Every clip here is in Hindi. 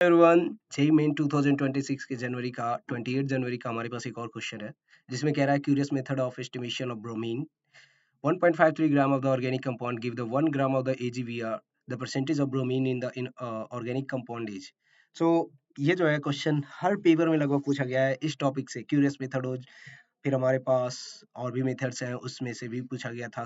एवरीवन, जेईई मेन 2026 के जनवरी का 28 जनवरी का हमारे पास एक और क्वेश्चन है जिसमें कह रहा है curious method of estimation of bromine 1.53 gram of the organic compound give the 1 gram of the AgBr the percentage of bromine in organic compound is so ये जो है क्वेश्चन हर पेपर में लगभग पूछा गया है इस टॉपिक से क्यूरियस मेथड। फिर हमारे पास और भी मेथड्स हैं उसमें से भी पूछा गया था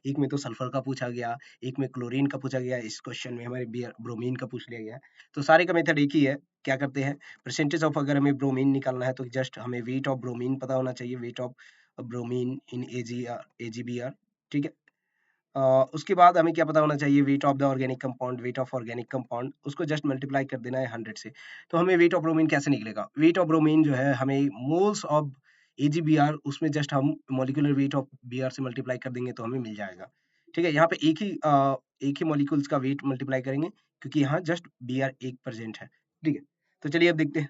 एक में तो सल्फर का पूछा गया, एक में क्लोरीन का पूछा गया, इस क्वेश्चन में हमारे ब्रोमीन का पूछ लिया गया। तो सारे का मेथड एक ही है। क्या करते हैं, परसेंटेज ऑफ अगर हमें ब्रोमीन निकालना है तो जस्ट हमें वेट ऑफ ब्रोमीन पता होना चाहिए, weight of bromine in AgBr. ठीक है। उसके बाद हमें क्या पता होना चाहिए, weight of the organic compound, weight of organic compound, उसको जस्ट मल्टीप्लाई कर देना है 100 से। तो हमें वेट ऑफ ब्रोमीन कैसे निकलेगा, वेट ऑफ ब्रोमीन जो है हमें मोल्स ऑफ एजीबीआर, उसमें जस्ट हम मॉलिक्यूलर वेट ऑफ बीआर से मल्टीप्लाई कर देंगे तो हमें मिल जाएगा। ठीक है, यहाँ पे एक ही मॉलिक्यूल्स का वेट मल्टीप्लाई करेंगे क्योंकि यहाँ जस्ट बीआर एक प्रेजेंट है। ठीक है, तो चलिए अब देखते हैं।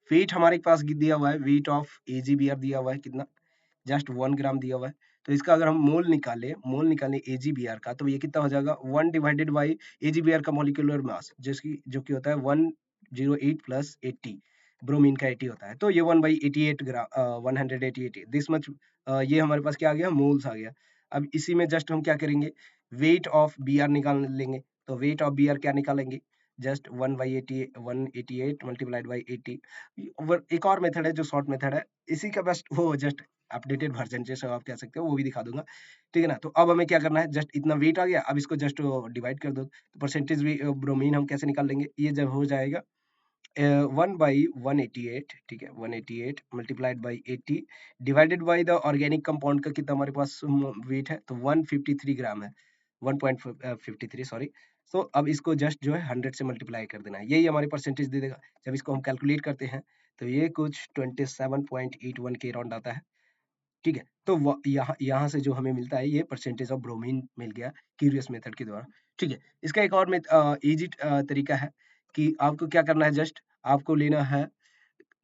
वेट हमारे पास दिया हुआ है, वेट ऑफ एजीबीआर दिया हुआ है कितना, जस्ट 1 ग्राम दिया हुआ है। तो इसका अगर हम मोल निकालें एजीबीआर का, तो ये कितना हो जाएगा 1 डिवाइडेड बाई एजीबीआर का मॉलिक्यूलर मास जो कि होता है 108 प्लस 80, ब्रोमीन का 80 होता है, तो ये 1/88 ग्राम 188 दिस मच, ये हमारे पास क्या आ गया, मोल्स आ गया। अब इसी में जस्ट हम क्या करेंगे, वेट ऑफ बी आर निकाल लेंगे। तो वेट ऑफ बी आर क्या निकालेंगे, जस्ट 1/88 मल्टीप्लाइड बाई 80। एक और मेथड है जो शॉर्ट मेथड है, इसी का बस वो जस्ट अपडेटेड वर्जन जैसे आप कह सकते हो, वो भी दिखा दूंगा। ठीक है ना। तो अब हमें क्या करना है, जस्ट इतना वेट आ गया, अब इसको जस्ट डिवाइड कर दो। तो परसेंटेज ब्रोमीन हम कैसे निकाल लेंगे, ये जब हो जाएगा 1/188, ठीक है, 188 multiplied by 80 divided by the organic compound का कितना हमारे पास वेट है, तो 153 ग्राम है, 1.53 सॉरी। तो अब इसको जस्ट जो है 100 से मल्टीप्लाई कर देना है, यही हमारी परसेंटेज दे देगा। जब इसको हम कैलकुलेट करते हैं तो ये कुछ 27.81 के अराउंड आता है। ठीक है, तो यहाँ से जो हमें मिलता है ये परसेंटेज ऑफ ब्रोमीन मिल गया क्यूरियस मेथड के द्वारा। ठीक है, इसका एक और इजी तरीका है कि आपको क्या करना है, जस्ट आपको लेना है,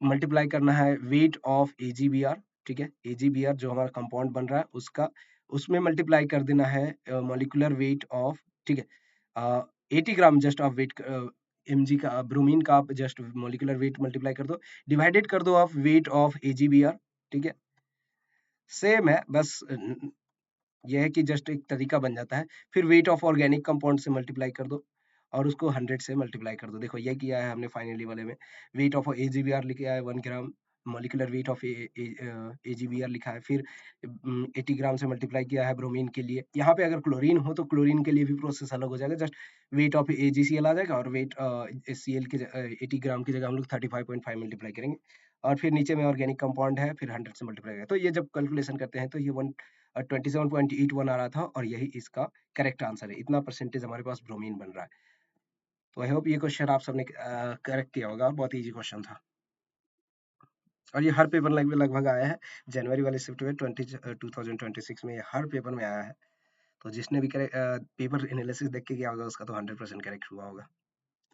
मल्टीप्लाई करना है वेट ऑफ एजीबीआर। ठीक है, एजीबीआर जो हमारा कंपाउंड बन रहा है उसका, उसमें मल्टीप्लाई कर देना है मॉलिक्यूलर वेट ऑफ, ठीक है, 80 ग्राम जस्ट ऑफ वेट एमजी का ब्रोमीन का आप जस्ट मॉलिक्यूलर वेट मल्टीप्लाई कर दो, डिवाइडेड कर दो ऑफ वेट ऑफ एजीबीआर। ठीक है, सेम है, बस यह है कि जस्ट एक तरीका बन जाता है। फिर वेट ऑफ ऑर्गेनिक कंपाउंड से मल्टीप्लाई कर दो और उसको 100 से मल्टीप्लाई कर दो। देखो ये किया है हमने फाइनली वाले में, वेट ऑफ एजीबीआर लिखा है 1 ग्राम, मॉलिक्यूलर वेट ऑफ एजीबीआर लिखा है, फिर 80 ग्राम से मल्टीप्लाई किया है ब्रोमीन के लिए। यहाँ पे अगर क्लोरीन हो तो क्लोरीन के लिए भी प्रोसेस अलग हो जाएगा, जस्ट वेट ऑफ एजीसीएल आ जाएगा और वेट सीएल की 80 ग्राम की जगह हम लोग 35.5 मल्टीप्लाई करेंगे और फिर नीचे में ऑर्गेनिक कंपाउंड है, फिर 100 से मल्टीप्लाई करेंगे। तो ये जब कैलकुलेशन करते हैं तो ये 27.81 आ रहा था और यही इसका करेक्ट आंसर है। इतना परसेंटेज हमारे पास ब्रोमीन बन रहा है। तो आई होप ये क्वेश्चन आप सबने करेक्ट किया होगा, बहुत इजी क्वेश्चन था और ये हर पेपर लगभग आया है। जनवरी वाले शिफ्ट में 2026 में हर पेपर में आया है। तो जिसने भी पेपर एनालिसिस देख के किया होगा उसका तो 100% करेक्ट हुआ होगा।